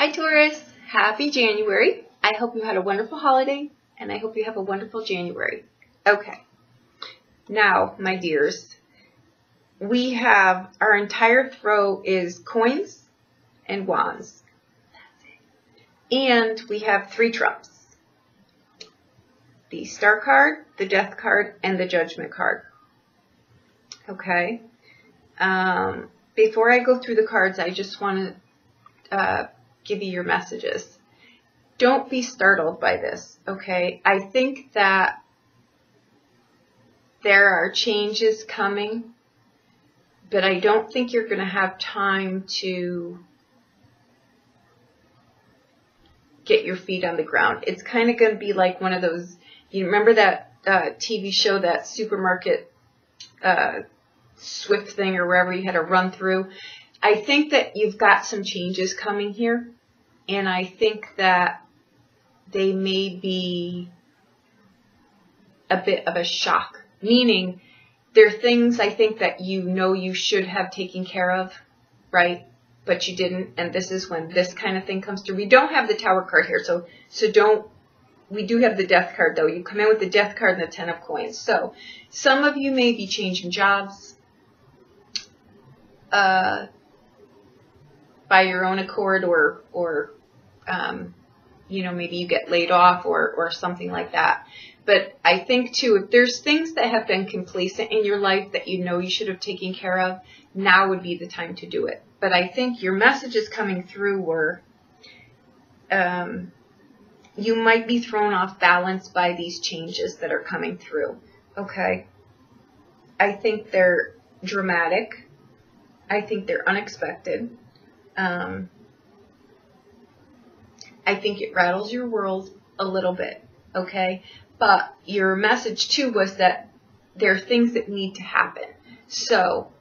Hi Taurus, happy January. I hope you had a wonderful holiday and I hope you have a wonderful January. Okay, now my dears, we have our entire throw is coins and wands. And we have 3 trumps. The Star card, the Death card, and the Judgment card. Okay. Before I go through the cards, I just want to give you your messages. Don't be startled by this, okay? I think that there are changes coming, but I don't think you're going to have time to get your feet on the ground. It's kind of going to be like one of those, you remember that TV show, that supermarket Swift thing or wherever you had to run through? I think that you've got some changes coming here, and I think that they may be a bit of a shock, meaning there are things I think that you know you should have taken care of, right? But you didn't, and this is when this kind of thing comes through. We don't have the Tower card here, so don't, we do have the Death card though. You come in with the Death card and the 10 of coins. So some of you may be changing jobs by your own accord, or you know, maybe you get laid off or something like that. But I think too, if there's things that have been complacent in your life that you know you should have taken care of, now would be the time to do it. But I think your messages coming through were, you might be thrown off balance by these changes that are coming through, okay? I think they're dramatic. I think they're unexpected. I think it rattles your world a little bit, okay? But your message too was that there are things that need to happen. So,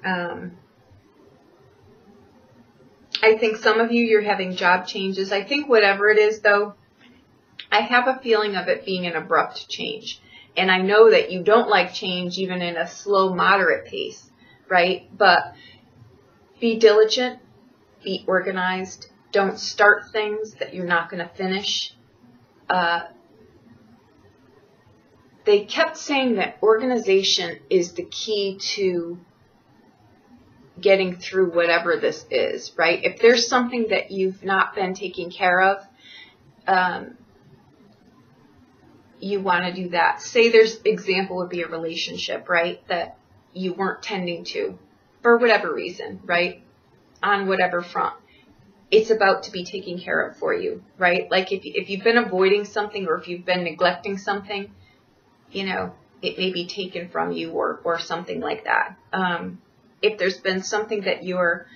I think some of you, you're having job changes. I think whatever it is though, I have a feeling of it being an abrupt change. And I know that you don't like change even in a slow, moderate pace, right? But be diligent, be organized. Don't start things that you're not going to finish. They kept saying that organization is the key to getting through whatever this is, right? If there's something that you've not been taking care of, you want to do that. Say there's example would be a relationship, right, that you weren't tending to for whatever reason, right, on whatever front. It's about to be taken care of for you, right? Like if you've been avoiding something or if you've been neglecting something, you know, it may be taken from you or something like that. If there's been something that you're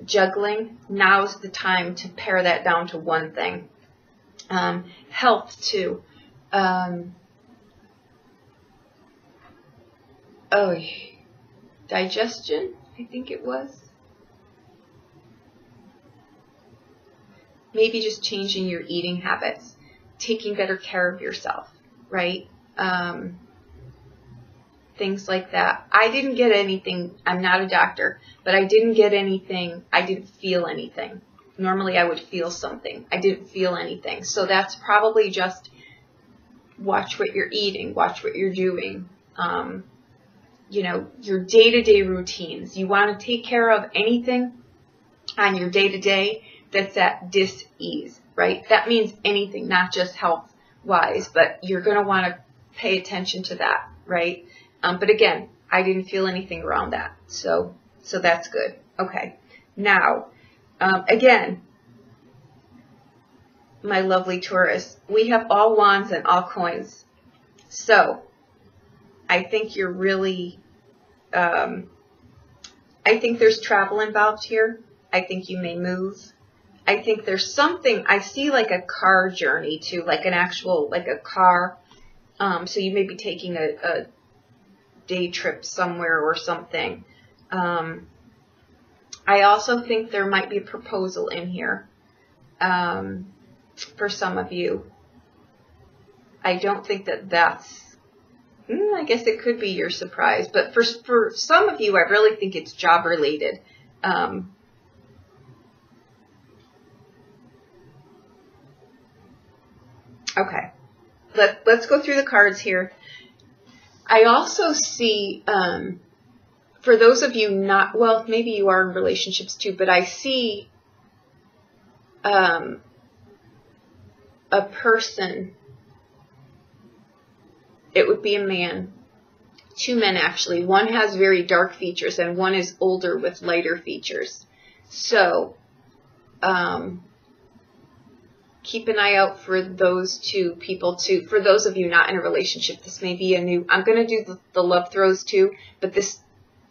juggling, now's the time to pare that down to one thing. Health too. Digestion, I think it was. Maybe just changing your eating habits, taking better care of yourself, right? Things like that. I didn't get anything. I'm not a doctor, but I didn't get anything. I didn't feel anything. Normally I would feel something. I didn't feel anything. So that's probably just watch what you're eating, watch what you're doing. You know, your day-to-day routines. You want to take care of anything on your day-to-day that's at dis-ease, right? That means anything, not just health-wise, but you're going to want to pay attention to that, right? But again, I didn't feel anything around that, so that's good. Okay, now, again, my lovely Taurus, we have all wands and all coins, so I think you're really, I think there's travel involved here. I think you may move. I think there's something, I see like a car journey too, like an actual, like a car. So you may be taking a day trip somewhere or something. I also think there might be a proposal in here for some of you. I don't think that that's I guess it could be your surprise, but for some of you, I really think it's job related. Okay, let's go through the cards here. I also see, for those of you not, well, maybe you are in relationships too, but I see a person, it would be a man, two men actually. One has very dark features and one is older with lighter features. So, keep an eye out for those two people too. For those of you not in a relationship, this may be a new, I'm going to do the love throws too, but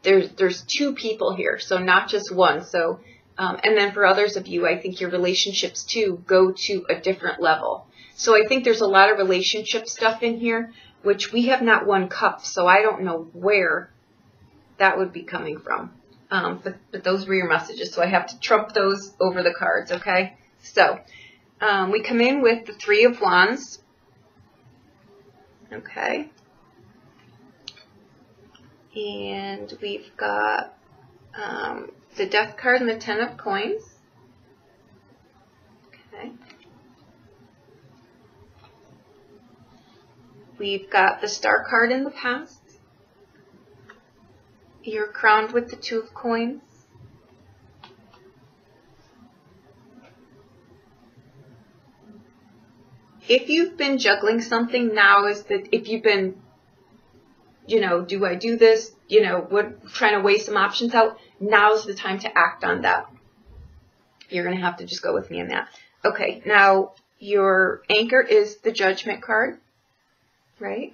there's two people here, so not just one. So, and then for others of you, I think your relationships too go to a different level. So I think there's a lot of relationship stuff in here, which we have not one cup, so I don't know where that would be coming from. But those were your messages, so I have to trump those over the cards, okay? So, we come in with the Three of Wands, okay? And we've got the Death card and the Ten of Coins, okay? We've got the Star card in the past. You're crowned with the Two of Coins. If you've been juggling something, now is if you've been, you know, do I do this? You know, trying to weigh some options out. Now's the time to act on that. You're going to have to just go with me on that. Okay, now your anchor is the Judgment card, right?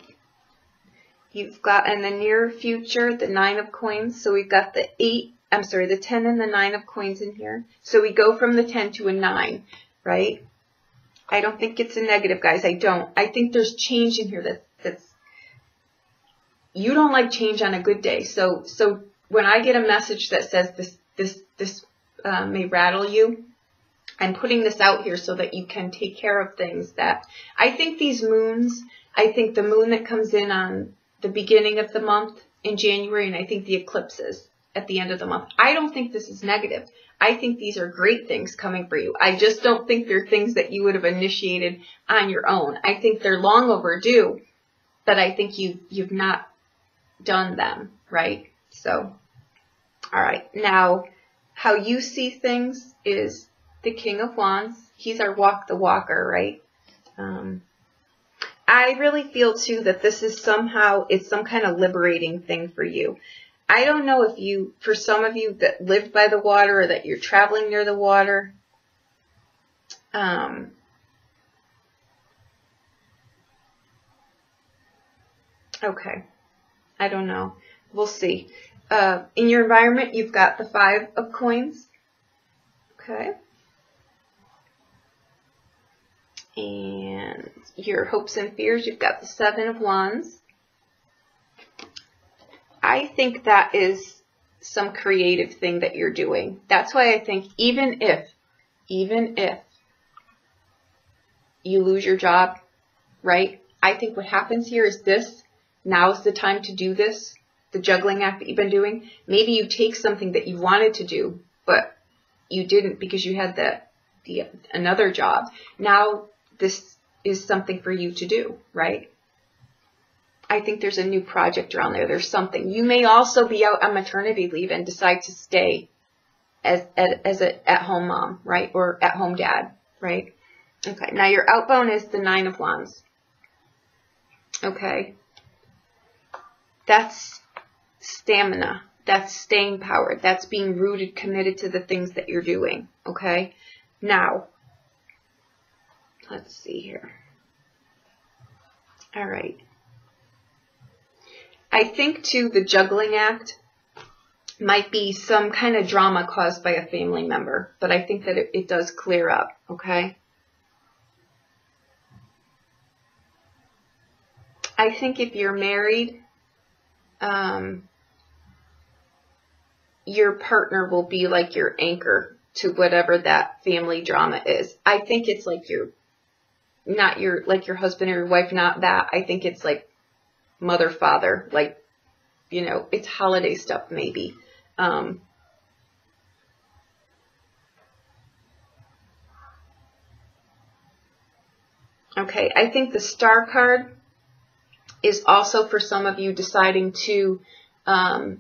You've got in the near future the Nine of Coins. So we've got the 10 and the 9 of coins in here. So we go from the 10 to a 9, right? I don't think it's a negative, guys. I don't. I think there's change in here that's you don't like change on a good day. So when I get a message that says this may rattle you, I'm putting this out here so that you can take care of things that I think these moons. I think the moon that comes in on the beginning of the month in January, and I think the eclipses at the end of the month. I don't think this is negative. I think these are great things coming for you. I just don't think they're things that you would have initiated on your own. I think they're long overdue, but I think you've not done them, right? So, all right. Now, how you see things is the King of Wands. He's our walk the walker, right? I really feel too that this is somehow, it's some kind of liberating thing for you. I don't know if you, for some of you that live by the water or that you're traveling near the water, okay, I don't know. We'll see. In your environment, you've got the 5 of coins, okay? And your hopes and fears, you've got the 7 of Wands. I think that is some creative thing that you're doing. That's why I think even if you lose your job, right? I think what happens here is this. Now's the time to do this, the juggling act that you've been doing. Maybe you take something that you wanted to do, but you didn't because you had another job. Now this is something for you to do, right? I think there's a new project around there. There's something. You may also be out on maternity leave and decide to stay as a at-home mom, right? Or at-home dad, right? Okay. Now your outbound is the 9 of Wands. Okay. That's stamina. That's staying power. That's being rooted, committed to the things that you're doing. Okay. Now, let's see here. All right. I think, too, the juggling act might be some kind of drama caused by a family member, but I think that it does clear up, okay? I think if you're married, your partner will be like your anchor to whatever that family drama is. I think it's like your husband or your wife, not that. I think it's like mother, father, like, you know, it's holiday stuff maybe. Okay, I think the Star card is also for some of you deciding to, I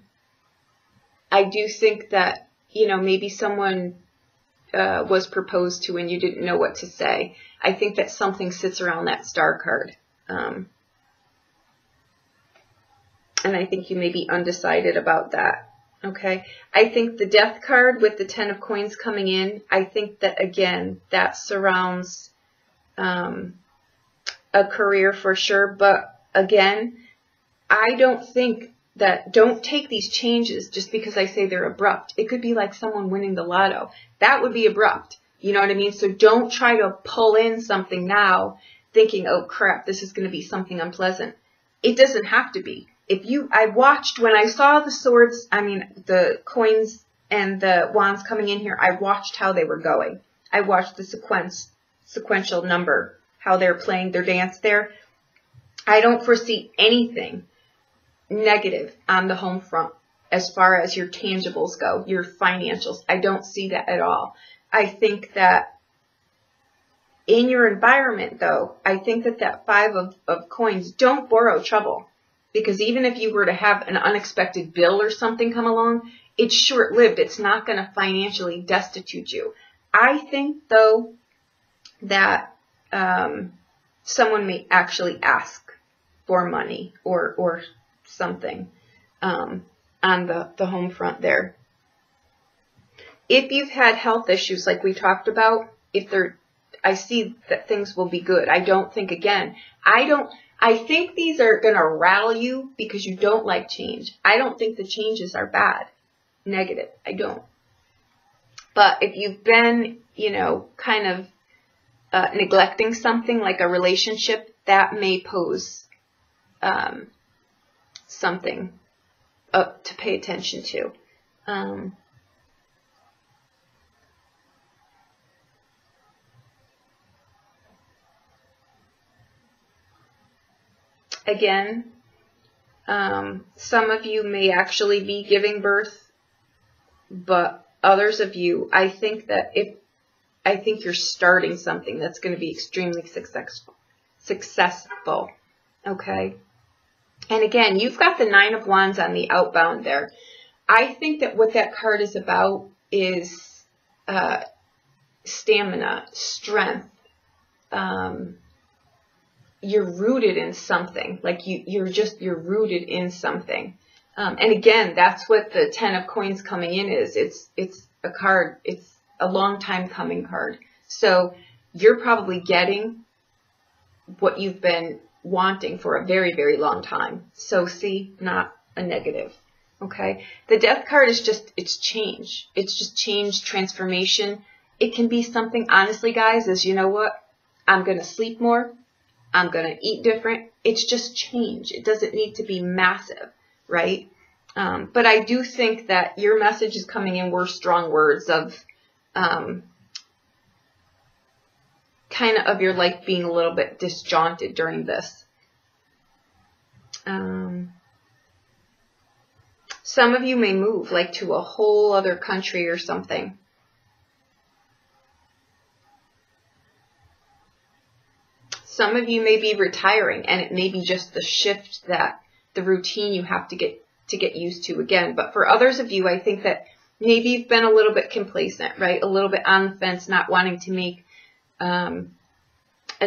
do think that, you know, maybe someone was proposed to and you didn't know what to say. I think that something sits around that Star card. And I think you may be undecided about that. Okay. I think the Death card with the 10 of Coins coming in, I think that, again, that surrounds a career for sure. But again, I don't think that, don't take these changes just because I say they're abrupt. It could be like someone winning the lotto. That would be abrupt. You know what I mean? So don't try to pull in something now thinking, oh crap, this is going to be something unpleasant. It doesn't have to be. I watched when I saw the swords, I mean, the coins and the wands coming in here, I watched how they were going. I watched the sequential number, how they're playing their dance there. I don't foresee anything negative on the home front as far as your tangibles go, your financials. I don't see that at all. I think that in your environment, though, I think that that 5 of coins, don't borrow trouble. Because even if you were to have an unexpected bill or something come along, it's short-lived. It's not going to financially destitute you. I think, though, that someone may actually ask for money or something on the home front there. If you've had health issues like we talked about, I see that things will be good. I don't think, again, I think these are going to rattle you because you don't like change. I don't think the changes are bad, negative. I don't. But if you've been, you know, kind of neglecting something like a relationship, that may pose something to pay attention to. Again, some of you may actually be giving birth, but others of you, I think that you're starting something that's going to be extremely successful. Okay. And again, you've got the 9 of Wands on the outbound there. I think that what that card is about is stamina, strength. You're rooted in something, like you're rooted in something. And again, that's what the 10 of Coins coming in is. It's a card. It's a long time coming card. So you're probably getting what you've been wanting for a very, very long time. So see, not a negative. Okay. The Death card is just, it's change. It's just change, transformation. It can be something, honestly, guys, is, you know what? I'm going to sleep more. I'm going to eat different. It's just change. It doesn't need to be massive, right? But I do think that your message is coming in were strong words of kind of your life being a little bit disjointed during this. Some of you may move like to a whole other country or something. Some of you may be retiring, and it may be just the shift, that the routine you have to get used to again. But for others of you, I think that maybe you've been a little bit complacent, right? A little bit on the fence, not wanting to make a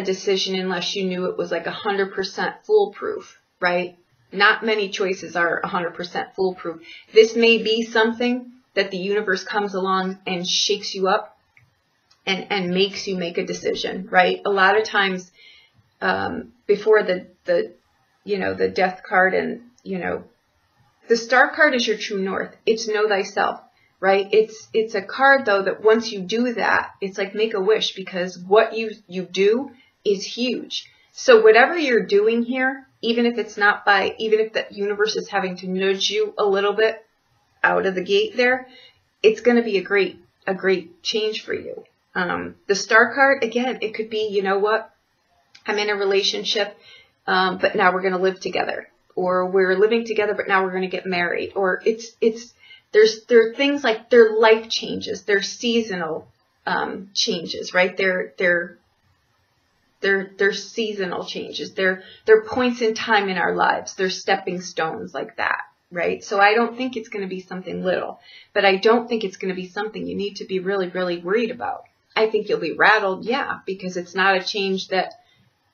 decision unless you knew it was like 100% foolproof, right? Not many choices are 100% foolproof. This may be something that the universe comes along and shakes you up and makes you make a decision, right? A lot of times, before the Death card and, the Star card is your true north. It's know thyself, right? It's a card, though, that once you do that, it's like make a wish, because what you do is huge. So whatever you're doing here, even if it's not even if the universe is having to nudge you a little bit out of the gate there, it's going to be a great change for you. The Star card, again, it could be, you know what? I'm in a relationship, but now we're going to live together. or we're living together, but now we're going to get married, or there are things like their life changes, their seasonal changes, right? They're seasonal changes. They're points in time in our lives. They're stepping stones like that, right? So I don't think it's going to be something little, but I don't think it's going to be something you need to be really, really worried about. I think you'll be rattled, yeah, because it's not a change that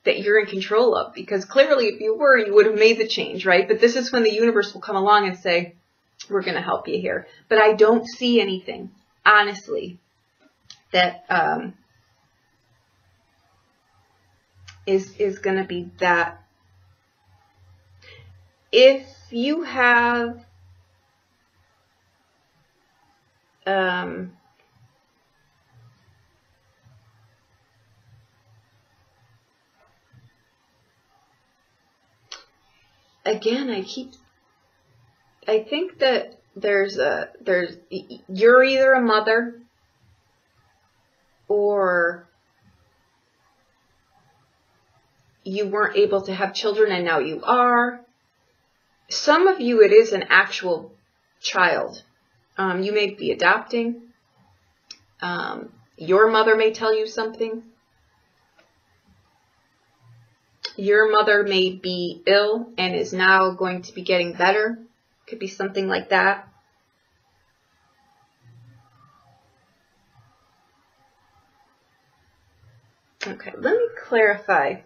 you're in control of, because clearly if you were, you would have made the change, right? But this is when the universe will come along and say, we're going to help you here. But I don't see anything, honestly, that is going to be that. If you have again, I think that you're either a mother or you weren't able to have children and now you are. Some of you, it is an actual child. You may be adopting. Your mother may tell you something. Your mother may be ill and is now going to be getting better. Could be something like that. Okay, let me clarify.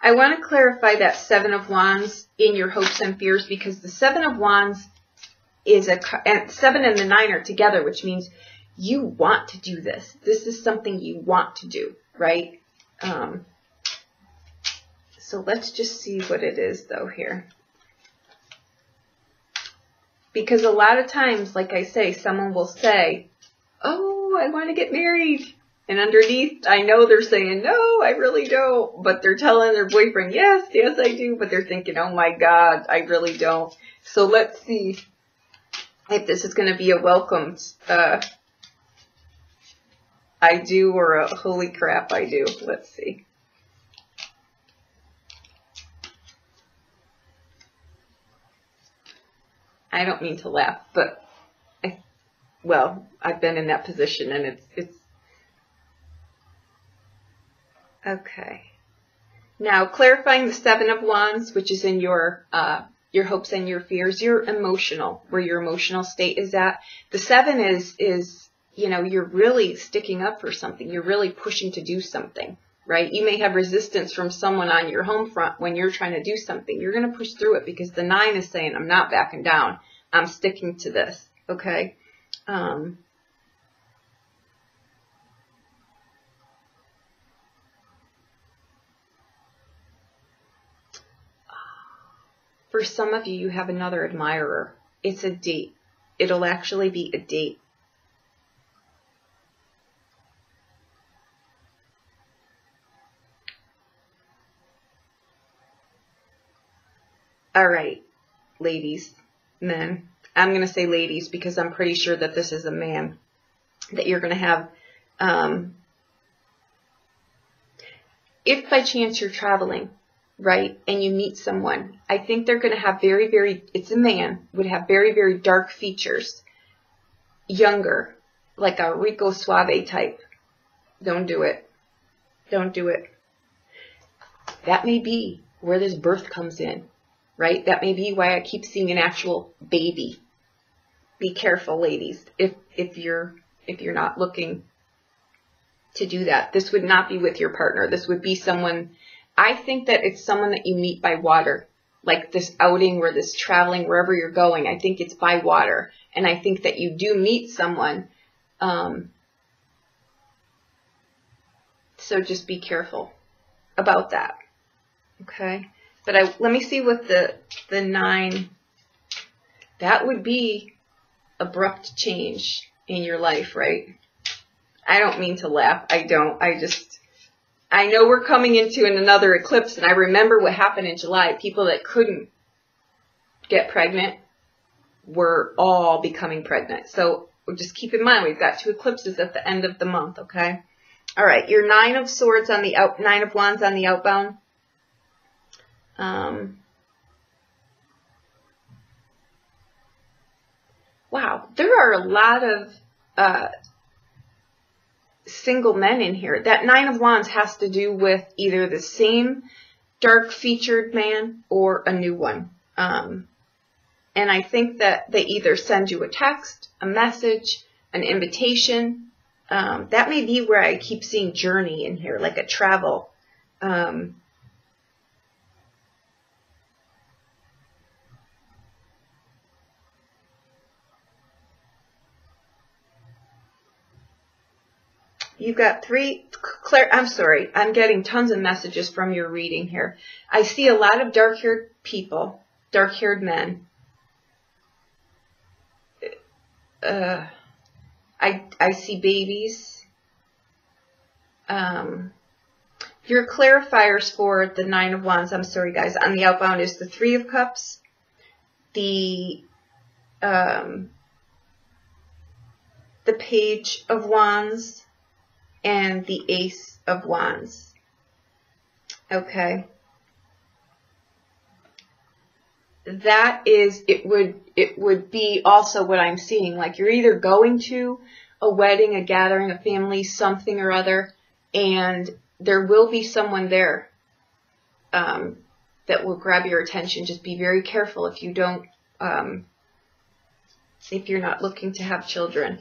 I want to clarify that Seven of Wands in your hopes and fears, because the Seven of Wands is and 7 and the 9 are together, which means you want to do this. This is something you want to do, right? So let's just see what it is, though, here. Because a lot of times, like I say, someone will say, oh, I want to get married. And underneath, I know they're saying, no, I really don't. But they're telling their boyfriend, yes, yes, I do. But they're thinking, oh, my God, I really don't. So let's see if this is going to be a welcomed I do or a holy crap, I do. Let's see. I don't mean to laugh, but I've been in that position, and it's okay. Now, clarifying the Seven of Wands, which is in your hopes and your fears, you're emotional, where your emotional state is at. The 7 is, you know, you're really sticking up for something. You're really pushing to do something, right? You may have resistance from someone on your home front when you're trying to do something. You're going to push through it because the 9 is saying, I'm not backing down. I'm sticking to this, okay? For some of you, you have another admirer. It's a date. It'll actually be a date. All right, ladies, men. I'm going to say ladies because I'm pretty sure that this is a man that you're going to have. If by chance you're traveling, right, and you meet someone, I think they're going to have it's a man, would have very, very dark features. Younger, like a Rico Suave type. Don't do it. Don't do it. That may be where this birth comes in. Right? That may be why I keep seeing an actual baby. Be careful, ladies, if you're not looking to do that. This would not be with your partner. This would be someone, I think that it's someone that you meet by water. Like this outing or this traveling, wherever you're going. I think it's by water. And I think that you do meet someone. So just be careful about that. Okay? But let me see what the 9, that would be abrupt change in your life, right? I don't mean to laugh. I don't. I know we're coming into another eclipse, and I remember what happened in July. People that couldn't get pregnant were all becoming pregnant. So just keep in mind, we've got 2 eclipses at the end of the month, okay? All right, your 9 of Swords on the 9 of Wands on the outbound. Wow, there are a lot of single men in here. That Nine of Wands has to do with either the same dark-featured man or a new one. And I think that they either send you a text, a message, an invitation. That may be where I keep seeing journey in here, like a travel. You've got three, Claire, I'm sorry, I'm getting tons of messages from your reading here. I see a lot of dark-haired people, dark-haired men. I see babies. Your clarifiers for the Nine of Wands, I'm sorry guys, on the outbound is the Three of Cups, the Page of Wands, and the Ace of Wands. Okay. That is, it would be also what I'm seeing. Like you're either going to a wedding, a gathering, a family, something or other, and there will be someone there that will grab your attention. Just be very careful if you don't, if you're not looking to have children.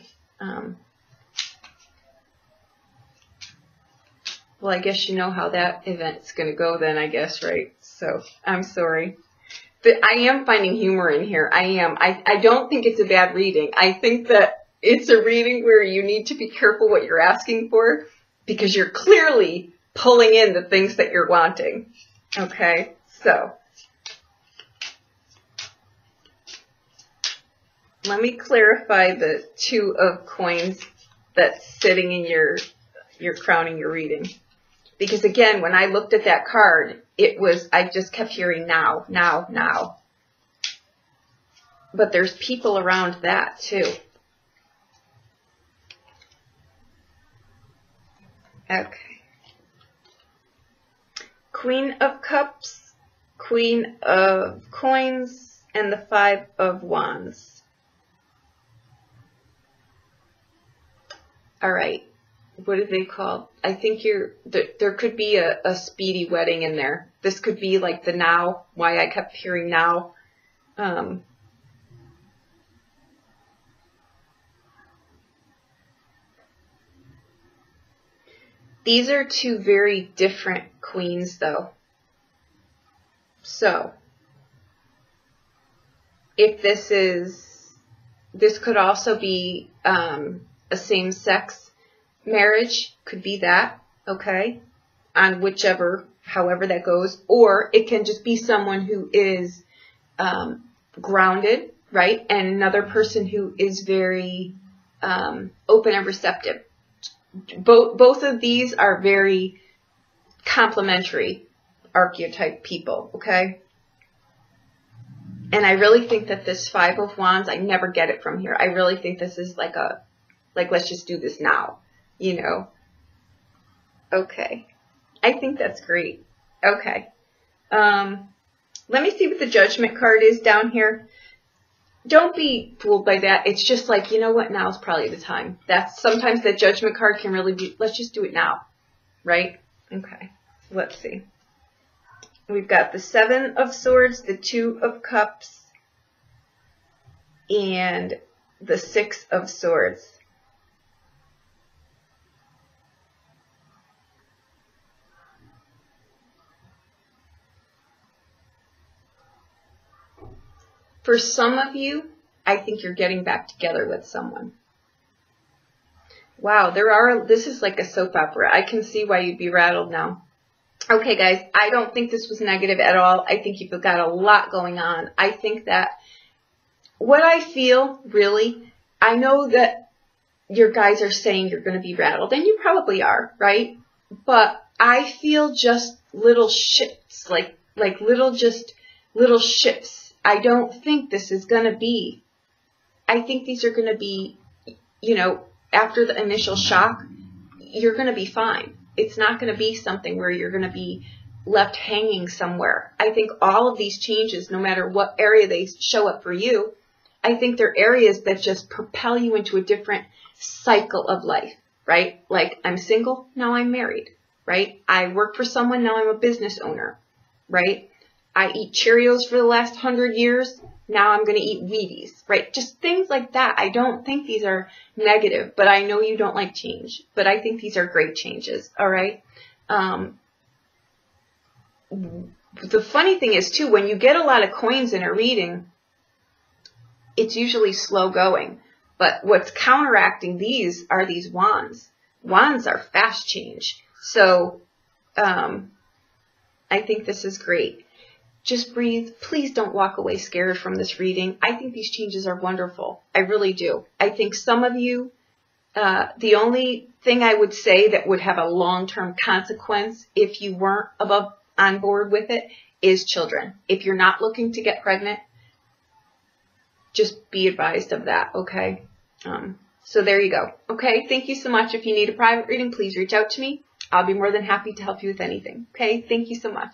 Well, I guess you know how that event's going to go then, I guess, right? So, I'm sorry. But I am finding humor in here. I am. I don't think it's a bad reading. I think that it's a reading where you need to be careful what you're asking for because you're clearly pulling in the things that you're wanting. Okay? So, let me clarify the Two of Coins that's sitting in your crowning your reading. Because again, when I looked at that card, I just kept hearing now, now, now. But there's people around that too. Okay. Queen of Cups, Queen of Coins, and the Five of Wands. All right. What are they called? I think there could be a speedy wedding in there. This could be like the now, why I kept hearing now. These are two very different queens though. So, if this could also be a same-sex marriage, could be that, okay, on however that goes, or it can just be someone who is grounded, right, and another person who is very open and receptive. Both of these are very complementary archetype people, okay, and I really think that this Five of Wands, I never get it from here. I really think this is like let's just do this now. You know, okay, I think that's great. Okay, let me see what the Judgment card is down here. Don't be fooled by that. It's just like, you know what, now is probably the time. Sometimes that Judgment card can really be, let's just do it now, right? Okay, let's see. We've got the Seven of Swords, the Two of Cups, and the Six of Swords. For some of you, I think you're getting back together with someone. Wow, this is like a soap opera. I can see why you'd be rattled now. Okay, guys, I don't think this was negative at all. I think you've got a lot going on. I think that what I feel, really, I know that your guys are saying you're going to be rattled, and you probably are, right? But I feel just little shifts, like little shifts. I don't think this is going to be, I think these are going to be, you know, after the initial shock, you're going to be fine. It's not going to be something where you're going to be left hanging somewhere. I think all of these changes, no matter what area they show up for you, I think they're areas that just propel you into a different cycle of life, right? Like, I'm single, now I'm married, right? I work for someone, now I'm a business owner, right? I eat Cheerios for the last 100 years, now I'm going to eat Wheaties, right? Just things like that. I don't think these are negative, but I know you don't like change, but I think these are great changes, all right? The funny thing is, too, when you get a lot of coins in a reading, it's usually slow going. But what's counteracting these are these wands. Wands are fast change. So I think this is great. Just breathe. Please don't walk away scared from this reading. I think these changes are wonderful. I really do. I think some of you, the only thing I would say that would have a long-term consequence if you weren't on board with it is children. If you're not looking to get pregnant, just be advised of that, okay? So there you go. Okay, thank you so much. If you need a private reading, please reach out to me. I'll be more than happy to help you with anything. Okay, thank you so much.